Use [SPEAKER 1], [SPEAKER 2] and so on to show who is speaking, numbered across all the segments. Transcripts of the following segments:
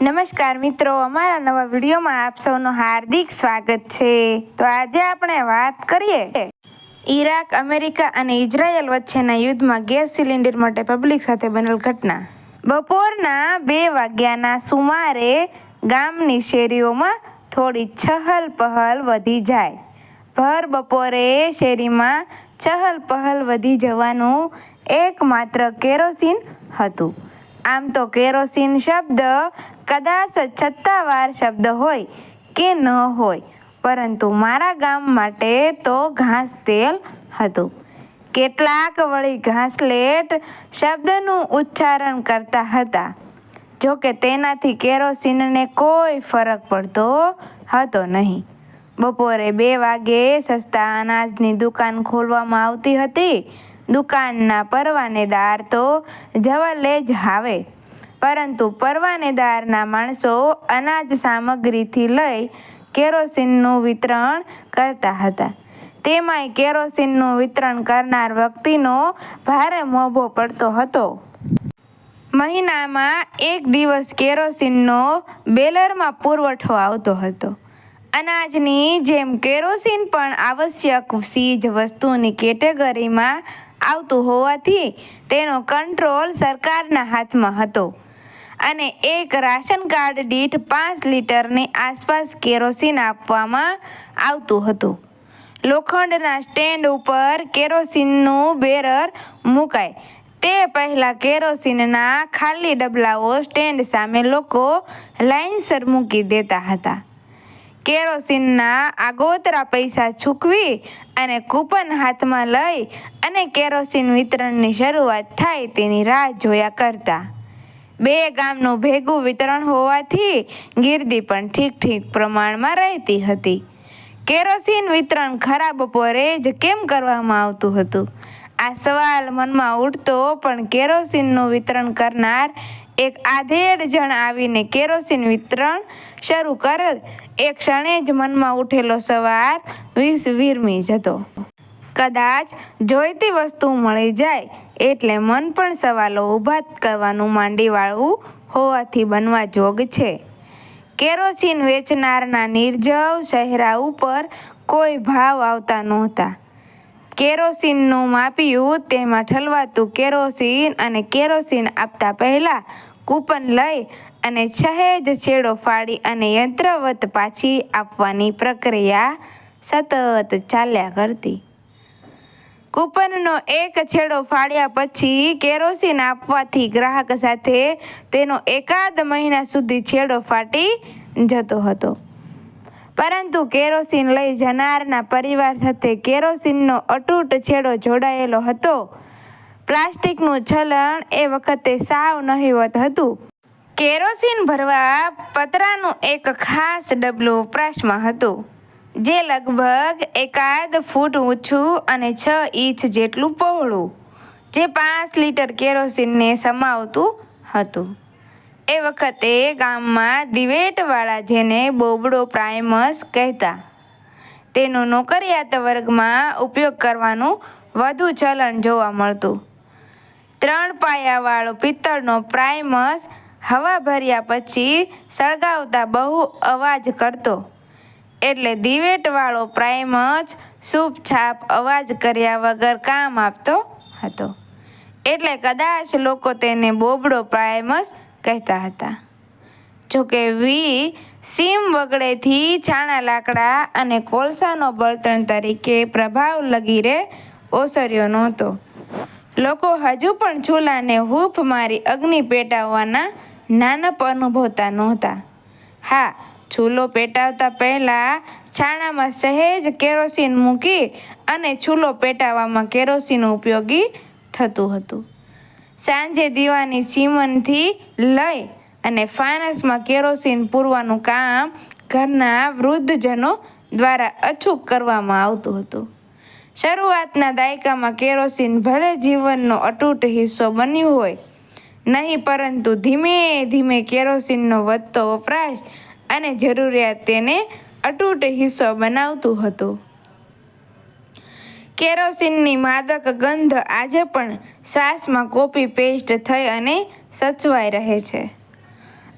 [SPEAKER 1] નમસ્કાર મિત્રો, અમારા નવા વિડીયોમાં આપ સૌનું હાર્દિક સ્વાગત છે। તો આજે આપણે વાત કરીએ ઈરાક, અમેરિકા અને ઇઝરાયલ વચ્ચેના યુદ્ધમાં ગેસ સિલિન્ડર માટે પબ્લિક સાથે બનેલ ઘટના। બપોરના 2 વાગ્યાના સુમારે ગામની શેરીઓમાં થોડી ચહલ પહલ વધી જાય। ભર બપોરે શેરીમાં ચહલ પહલ વધી જવાનું એકમાત્ર કેરોસીન હતું। આમ તો કેરોસીન શબ્દ કદાચ સત્તાવાર શબ્દ હોય કે ન હોય, પરંતુ મારા ગામ માટે તો ઘાસ તેલ હતું। કેટલાક વળી ઘાસલેટ શબ્દનું ઉચ્ચારણ કરતા હતા। જોકે તેનાથી કેરોસીનને કોઈ ફરક પડતો હતો નહીં। બપોરે 2 વાગે સસ્તા અનાજની દુકાન ખોલવામાં આવતી હતી। દુકાનના પરવાનેદાર તો જવલ્લે જ આવે, પરંતુ પરવાનેદારના માણસો અનાજ સામગ્રીથી લઈ કેરોસીનનું વિતરણ કરતા હતા। તેમાંય કેરોસીનનું વિતરણ કરનાર વ્યક્તિનો ભારે મોભો પડતો હતો। મહિનામાં 1 દિવસ કેરોસીનનો બેલરમાં પુરવઠો આવતો હતો। અનાજની જેમ કેરોસીન પણ આવશ્યક ચીજ વસ્તુની કેટેગરીમાં આવતું હોવાથી તેનો કંટ્રોલ સરકારના હાથમાં હતો અને એક રાશન કાર્ડ દીઠ 5 લીટરની આસપાસ કેરોસીન આપવામાં આવતું હતું। લોખંડના સ્ટેન્ડ ઉપર કેરોસીનનું બેરર મુકાય તે પહેલાં કેરોસીનના ખાલી ડબલાઓ સ્ટેન્ડ સામે લોકો લાઇનસર મૂકી દેતા હતા। કેરોસીનના આગોતરા પૈસા ચૂકવી અને કૂપન હાથમાં લઈ અને કેરોસીન વિતરણની શરૂઆત થાય તેની રાહ જોયા કરતા। 2 ગામનું ભેગું વિતરણ હોવાથી ગીર્દી પણ ઠીક પ્રમાણમાં રહેતી હતી। કેરોસીન વિતરણ ખરા બપોરે જ કેમ કરવામાં આવતું હતું? આ સવાલ મનમાં ઉઠતો પણ કેરોસીનનું વિતરણ કરનાર એક આધેડ જણ આવીને કેરોસીન વિતરણ શરૂ કરેલ એ ક્ષણે જ મનમાં ઉઠેલો સવાલ વિરમી જતો। કદાચ જોઈતી વસ્તુ મળી જાય એટલે મન પણ સવાલો ઊભા કરવાનું માંડી વાળવું હોવાથી બનવા જોગ છે। કેરોસીન વેચનારના નિર્જવ ચહેરા ઉપર કોઈ ભાવ આવતા નહોતા। કેરોસીનનું માપ્યું, તેમાં ઠલવાતું કેરોસીન અને કેરોસીન આપતા પહેલા કૂપન લઈ અને સહેજ છેડો ફાડી અને યંત્રવત પાછી આપવાની પ્રક્રિયા સતત ચાલ્યા કરતી। કૂપનનો એક છેડો ફાડ્યા પછી કેરોસીન આપવાથી ગ્રાહક સાથે તેનો એકાદ મહિના સુધી છેડો ફાટી જતો હતો, પરંતુ કેરોસીન લઈ જનારના પરિવાર સાથે કેરોસીનનો અતૂટ છેડો જોડાયેલો હતો। પ્લાસ્ટિકનું ચલણ એ વખતે સાવ નહિવત હતું। કેરોસીન ભરવા પતરાનું એક ખાસ ડબલું વપરાશમાં હતું, જે લગભગ 1.5 ફૂટ ઊંચું અને 6 ઇંચ જેટલું પહોળું, જે 5 લીટર કેરોસીનને સમાવતું હતું। એ વખતે ગામમાં દિવેટવાળા, જેને બોબડો પ્રાઇમસ કહેતા, તેનો નોકરિયાત વર્ગમાં ઉપયોગ કરવાનું વધુ ચલણ જોવા મળતું। 3 પાયાવાળો પિત્તળનો પ્રાઇમસ હવા ભર્યા પછી સળગાવતા બહુ અવાજ કરતો, એટલે દિવેટવાળો પ્રાઇમસ છૂપછાપ અવાજ કર્યા વગર કામ આપતો હતો, એટલે કદાચ લોકો તેને બોબડો પ્રાઇમસ કહેતા હતા। જોકે સીમ વગડેથી છાણા લાકડા અને કોલસાનો બળતણ તરીકે પ્રભાવ લગીરે ઓસર્યો નહોતો। લોકો હજુ પણ ચૂલાને હૂંફ મારી અગ્નિ પેટાવવાના નાનપ અનુભવતા નહોતા। હા, ચૂલો પેટાવતા પહેલાં છાણામાં સહેજ કેરોસીન મૂકી અને ચૂલો પેટાવવામાં કેરોસીન ઉપયોગી થતું હતું। સાંજે દીવાની ચીમનથી લઈ અને ફાનસમાં કેરોસીન પૂરવાનું કામ ઘરના વૃદ્ધજનો દ્વારા અચૂક કરવામાં આવતું હતું। શરૂઆતના દાયકામાં કેરોસીન ભલે જીવનનો અતૂટ હિસ્સો બન્યું હોય નહીં, પરંતુ ધીમે ધીમે કેરોસીનનો વધતો વપરાશ અને જરૂરિયાત તેને અતૂટ હિસ્સો બનાવતું હતું। કેરોસીનની માદક ગંધ આજે પણ શ્વાસમાં કોપી પેસ્ટ થઈ અને સચવાઈ રહે છે।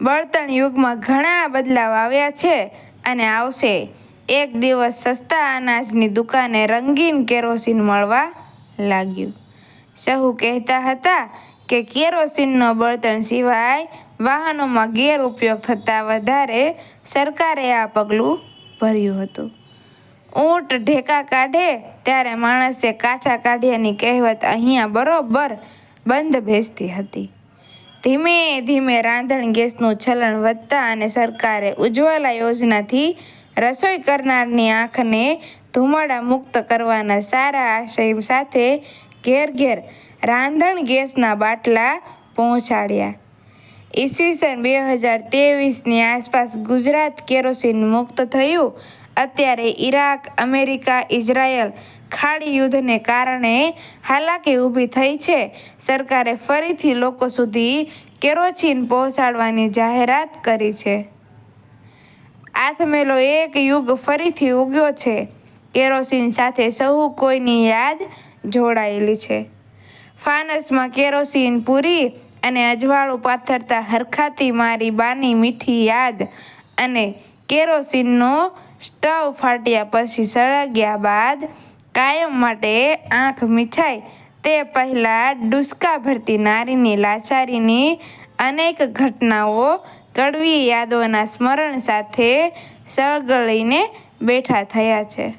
[SPEAKER 1] બળતણ યુગમાં ઘણા બદલાવ આવ્યા છે અને આવશે. એક દિવસ સસ્તા અનાજની દુકાને રંગીન કેરોસીન મળવા લાગ્યું. સહુ કહેતા હતા કે કેરોસીનનો બળતણ સિવાય વાહનોમાં ગેરઉપયોગ થતાં વધારે સરકારે આ પગલું ભર્યું હતું. ઊંટ ઢેકા કાઢે ત્યારે માણસે કાંઠા કાઢ્યાની કહેવત અહીંયા બરોબર બંધ બેસતી હતી. ધીમે ધીમે રાંધણ ગેસનું ચલણ વધતા અને સરકારે ઉજ્જવલા યોજનાથી રસોઈ કરનારની આંખને ધુમાડા મુક્ત કરવાના સારા આશય સાથે ઘેર ઘેર રાંધણ ગેસના બાટલા પહોંચાડ્યા. ઈસવીસન 2023ની આસપાસ ગુજરાત કેરોસીન મુક્ત થયું. અત્યારે ઈરાક, અમેરિકા, ઇઝરાયલ ખાડી યુદ્ધને કારણે હાલાકી ઊભી થઈ છે. સરકારે ફરીથી લોકો સુધી કેરોસીન પહોંચાડવાની જાહેરાત કરી છે. આથમેલો એક યુગ ફરીથી ઉગ્યો છે. કેરોસીન સાથે સહુ કોઈની યાદ જોડાયેલી છે. ફાનસમાં કેરોસીન પૂરી અને અજવાળું પાથરતા હરખાતી મારી બાની મીઠી યાદ અને કેરોસીનનો સ્ટવ ફાટ્યા પછી સળગ્યા બાદ કાયમ માટે આંખ મીછાય તે પહેલાં ડૂસકા ભરતી નારીની લાચારીની અનેક ઘટનાઓ કડવી યાદોના સ્મરણ સાથે સળગળીને બેઠા થયા છે.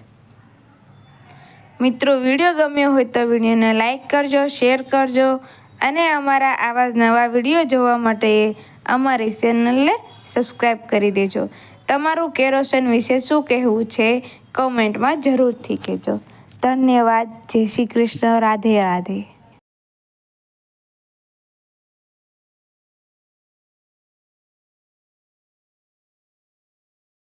[SPEAKER 1] મિત્રો, વિડીયો ગમ્યો હોય તો વિડીયોને લાઈક કરજો, શેર કરજો અને અમારા આવા જ નવા વિડીયો જોવા માટે અમારી ચેનલને સબસ્ક્રાઈબ કરી દેજો. તમારું કેરોસીન વિશે શું કહેવું છે કોમેન્ટમાં જરૂરથી કહેજો. ધન્યવાદ. જય શ્રી કૃષ્ણ. રાધે રાધે.